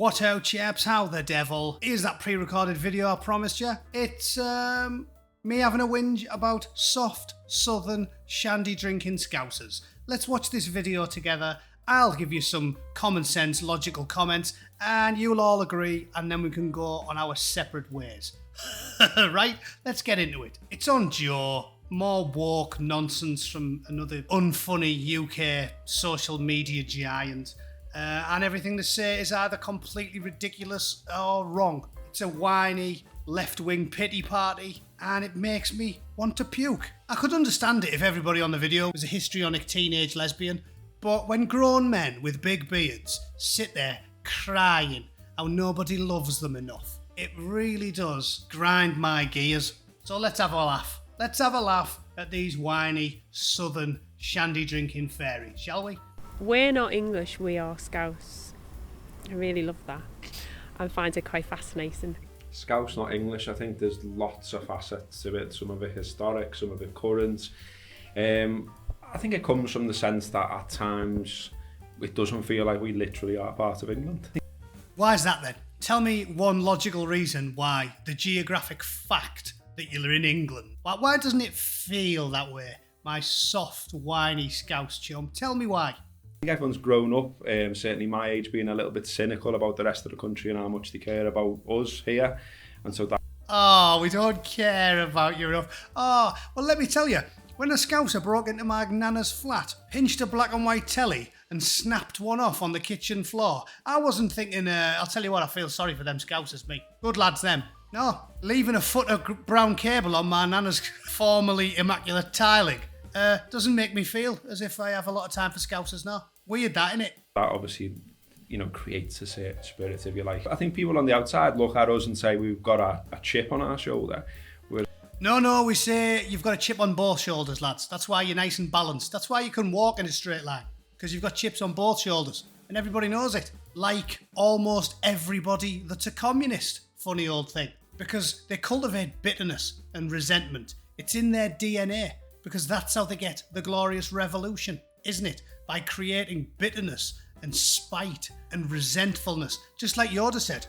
What out, chaps? How the devil? Is that pre-recorded video I promised you? It's me having a whinge about soft, southern, shandy drinking Scousers. Let's watch this video together. I'll give you some common sense, logical comments, and you'll all agree, and then we can go on our separate ways. Right? Let's get into it. It's on Joe. More woke nonsense from another unfunny UK social media giant. And everything they say is either completely ridiculous or wrong. It's a whiny, left-wing pity party, and it makes me want to puke. I could understand it if everybody on the video was a histrionic teenage lesbian, but when grown men with big beards sit there crying how nobody loves them enough, it really does grind my gears. So let's have a laugh. Let's have a laugh at these whiny, southern, shandy-drinking fairies, shall we? We're not English, we are Scouse. I really love that. I find it quite fascinating. Scouse, not English. I think there's lots of facets to it. Some of it historic, some of it current. I think it comes from the sense that at times it doesn't feel like we literally are part of England. Why is that then? Tell me one logical reason why the geographic fact that you're in England. Why doesn't it feel that way? My soft, whiny Scouse chum. Tell me why. I think everyone's grown up, certainly my age, being a little bit cynical about the rest of the country and how much they care about us here. And so that... Oh, we don't care about you enough. Oh, well, let me tell you, when a Scouser broke into my nana's flat, pinched a black and white telly and snapped one off on the kitchen floor, I wasn't thinking, I'll tell you what, I feel sorry for them Scousers, me. Good lads, them. No, leaving a foot of brown cable on my nana's formerly immaculate tiling doesn't make me feel as if I have a lot of time for Scousers now. Weird that, innit? That obviously, creates a certain spirit, if you like. I think people on the outside look at us and say we've got a chip on our shoulder. No, we say you've got a chip on both shoulders, lads. That's why you're nice and balanced. That's why you can walk in a straight line, because you've got chips on both shoulders. And everybody knows it. Like almost everybody that's a communist. Funny old thing. Because they cultivate bitterness and resentment. It's in their DNA, because that's how they get the glorious revolution, isn't it? By creating bitterness and spite and resentfulness, just like Yoda said.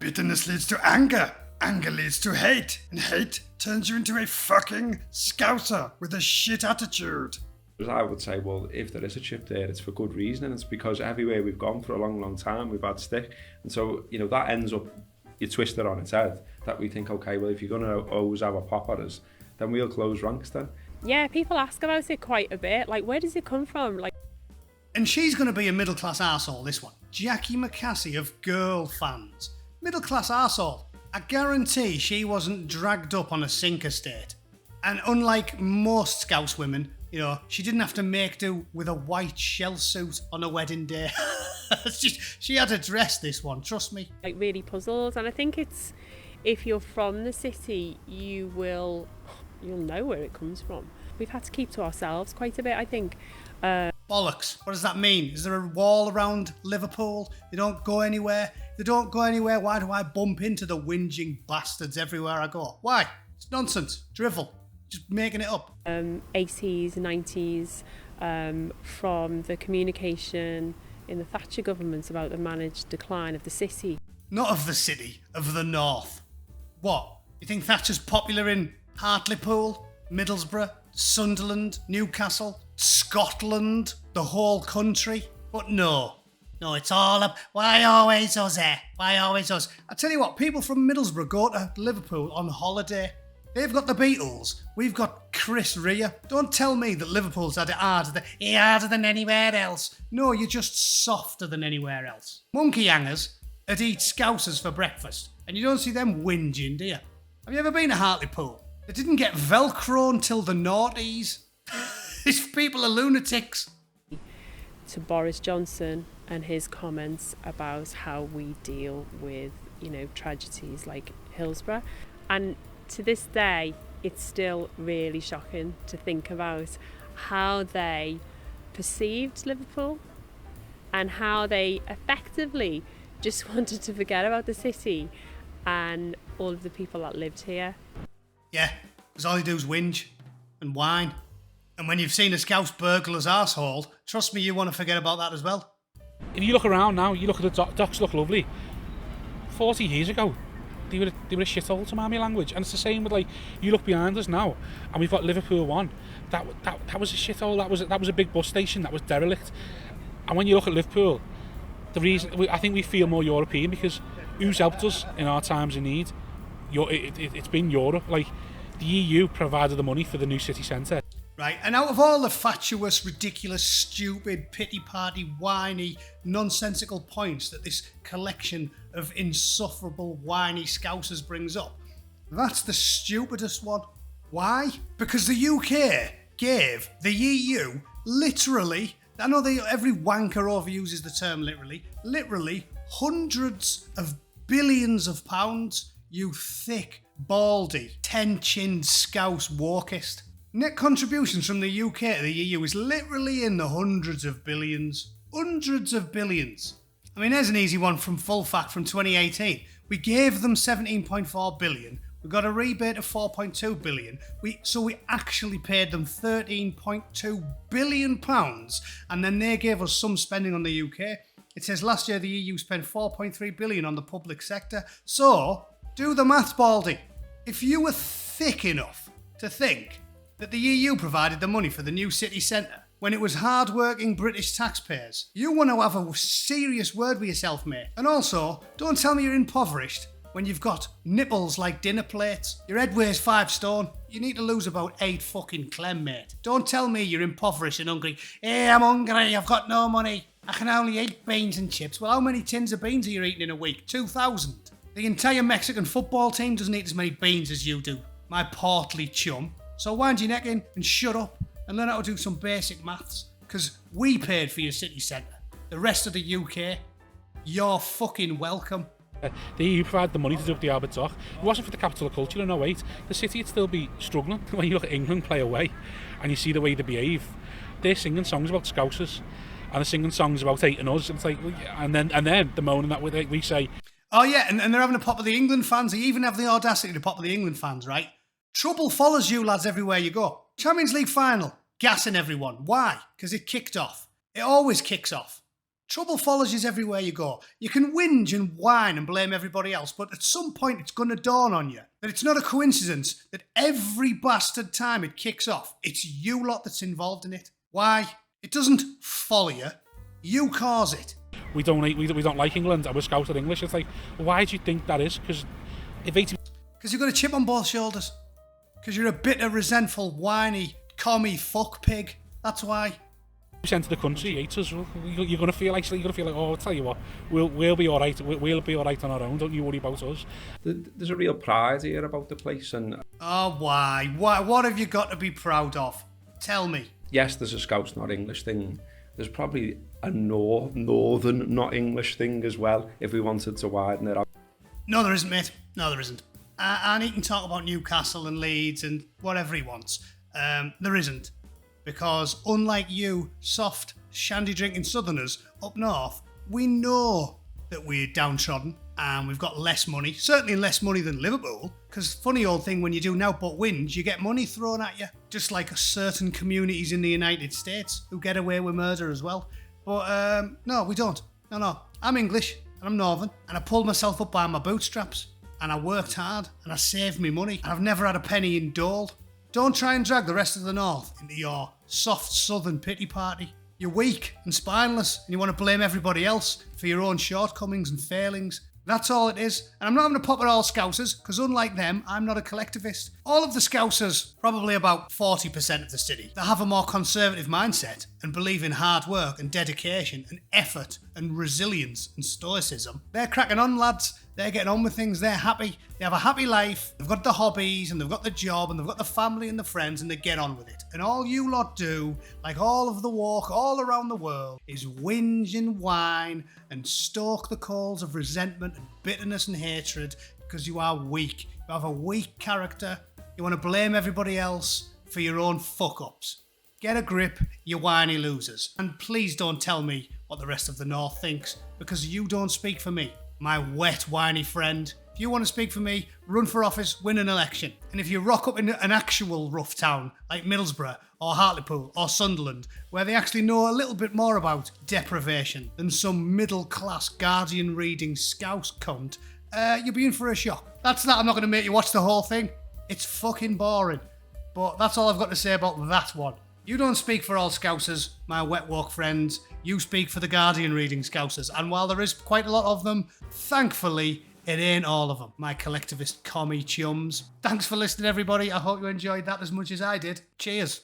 Bitterness leads to anger. Anger leads to hate. And hate turns you into a fucking Scouser with a shit attitude. I would say, well, if there is a chip there, it's for good reason. And it's because everywhere we've gone for a long, long time, we've had stick. And so, that ends up, you twist it on its head, that we think, okay, well, if you're going to always have a pop at us, then we'll close ranks then. Yeah, people ask about it quite a bit. Like, where does it come from? And she's going to be a middle-class arsehole, this one. Jackie McCassie of Girl Fans. Middle-class arsehole. I guarantee she wasn't dragged up on a sink estate. And unlike most Scouse women, she didn't have to make do with a white shell suit on a wedding day. She had to dress this one, trust me. Really puzzled. And I think it's, if you're from the city, you'll know where it comes from. We've had to keep to ourselves quite a bit, I think. Bollocks. What does that mean? Is there a wall around Liverpool? They don't go anywhere? If they don't go anywhere, why do I bump into the whinging bastards everywhere I go? Why? It's nonsense. Drivel. Just making it up. 80s, 90s, from the communication in the Thatcher government about the managed decline of the city. Not of the city, of the north. What? You think Thatcher's popular in Hartlepool, Middlesbrough, Sunderland, Newcastle, Scotland, the whole country? But no, it's all up. Why always us, eh? Why always us? I tell you what, people from Middlesbrough go to Liverpool on holiday. They've got the Beatles. We've got Chris Rea. Don't tell me that Liverpool's had it harder than anywhere else. No, you're just softer than anywhere else. Monkey hangers that eat Scousers for breakfast, and you don't see them whinging, do you? Have you ever been to Hartlepool? They didn't get Velcro until the noughties. These people are lunatics. To Boris Johnson and his comments about how we deal with, tragedies like Hillsborough. And to this day, it's still really shocking to think about how they perceived Liverpool and how they effectively just wanted to forget about the city and all of the people that lived here. Yeah, because all you do is whinge and whine. And when you've seen a Scouse burglar's arsehole, trust me, you want to forget about that as well. if you look around now, you look at the docks look lovely. 40 years ago, they were a shithole, to my language. And it's the same with, like, you look behind us now, and we've got Liverpool 1. That was a shithole. That was a big bus station. That was derelict. And when you look at Liverpool, I think we feel more European because who's helped us in our times of need? It's been Europe. Like, the EU provided the money for the new city centre. Right, and out of all the fatuous, ridiculous, stupid, pity-party, whiny, nonsensical points that this collection of insufferable, whiny Scousers brings up, that's the stupidest one. Why? Because the UK gave the EU literally, I know every wanker overuses the term literally hundreds of billions of pounds, you thick, baldy, 10-chinned Scouse walkist. Net contributions from the UK to the EU is literally in the hundreds of billions. Hundreds of billions. I mean, there's an easy one from Full Fact from 2018. We gave them 17.4 billion. We got a rebate of 4.2 billion. So we actually paid them 13.2 billion pounds, and then they gave us some spending on the UK. It says last year the EU spent 4.3 billion on the public sector. So, do the maths, Baldy. If you were thick enough to think that the EU provided the money for the new city centre when it was hard-working British taxpayers, you want to have a serious word with yourself, mate. And also, don't tell me you're impoverished when you've got nipples like dinner plates. Your head weighs 5 stone. You need to lose about 8 fucking clem, mate. Don't tell me you're impoverished and hungry. Hey, I'm hungry, I've got no money. I can only eat beans and chips. Well, how many tins of beans are you eating in a week? 2,000. The entire Mexican football team doesn't eat as many beans as you do, my portly chum. So wind your neck in and shut up and learn how to do some basic maths. Because we paid for your city centre. The rest of the UK, you're fucking welcome. The EU provided the money to do up the Albert Dock. If it wasn't for the capital of culture in 08, the city would still be struggling. When you look at England play away and you see the way they behave, they're singing songs about Scousers and they're singing songs about hating us. And it's like, and then the moaning that we say. Oh yeah, and they're having a pop of the England fans. They even have the audacity to pop of the England fans, right? Trouble follows you lads everywhere you go. Champions League final, gassing everyone. Why? Because it kicked off. It always kicks off. Trouble follows you everywhere you go. You can whinge and whine and blame everybody else, but at some point it's going to dawn on you that it's not a coincidence that every bastard time it kicks off, it's you lot that's involved in it. Why? It doesn't follow you. You cause it. We don't like England. We're Scouser English. It's like, why do you think that is? Because you've got a chip on both shoulders. Because you're a bitter, resentful, whiny, commie fuck pig. That's why. Percent of the country hates us. You're gonna feel like oh, I'll tell you what, we'll be all right. We'll be all right on our own. Don't you worry about us. There's a real pride here about the place, and why? What have you got to be proud of? Tell me. Yes, there's a Scouse not English thing. There's probably a northern not English thing as well. If we wanted to widen it out. No, there isn't, mate. No, there isn't. And he can talk about Newcastle and Leeds and whatever he wants. There isn't. Because unlike you, soft, shandy drinking southerners up north, we know that we're downtrodden and we've got less money. Certainly less money than Liverpool. Because funny old thing, when you do now but wins, you get money thrown at you. Just like certain communities in the United States who get away with murder as well. But no, we don't. No. I'm English and I'm northern and I pulled myself up by my bootstraps. And I worked hard, and I saved me money, and I've never had a penny in dole. Don't try and drag the rest of the North into your soft southern pity party. You're weak and spineless, and you want to blame everybody else for your own shortcomings and failings. That's all it is. And I'm not having a pop at all Scousers, because unlike them, I'm not a collectivist. All of the Scousers, probably about 40% of the city, that have a more conservative mindset and believe in hard work and dedication and effort and resilience and stoicism, they're cracking on, lads. They're getting on with things. They're happy. They have a happy life. They've got the hobbies and they've got the job and they've got the family and the friends and they get on with it. And all you lot do, like all of the walk all around the world, is whinge and whine and stoke the coals of resentment and bitterness and hatred because you are weak. You have a weak character. You want to blame everybody else for your own fuck-ups. Get a grip, you whiny losers. And please don't tell me what the rest of the North thinks because you don't speak for me. My wet, whiny friend, If you want to speak for me, run for office, win an election. And if you rock up in an actual rough town like Middlesbrough or Hartlepool or Sunderland, where they actually know a little bit more about deprivation than some middle-class Guardian reading Scouse cunt, you'll be in for a shock. That's that. I'm not going to make you watch the whole thing. It's fucking boring. But that's all I've got to say about that one. You don't speak for all Scousers, my wet walk friends. You speak for the Guardian reading Scousers. And while there is quite a lot of them, thankfully, it ain't all of them, my collectivist commie chums. Thanks for listening, everybody. I hope you enjoyed that as much as I did. Cheers.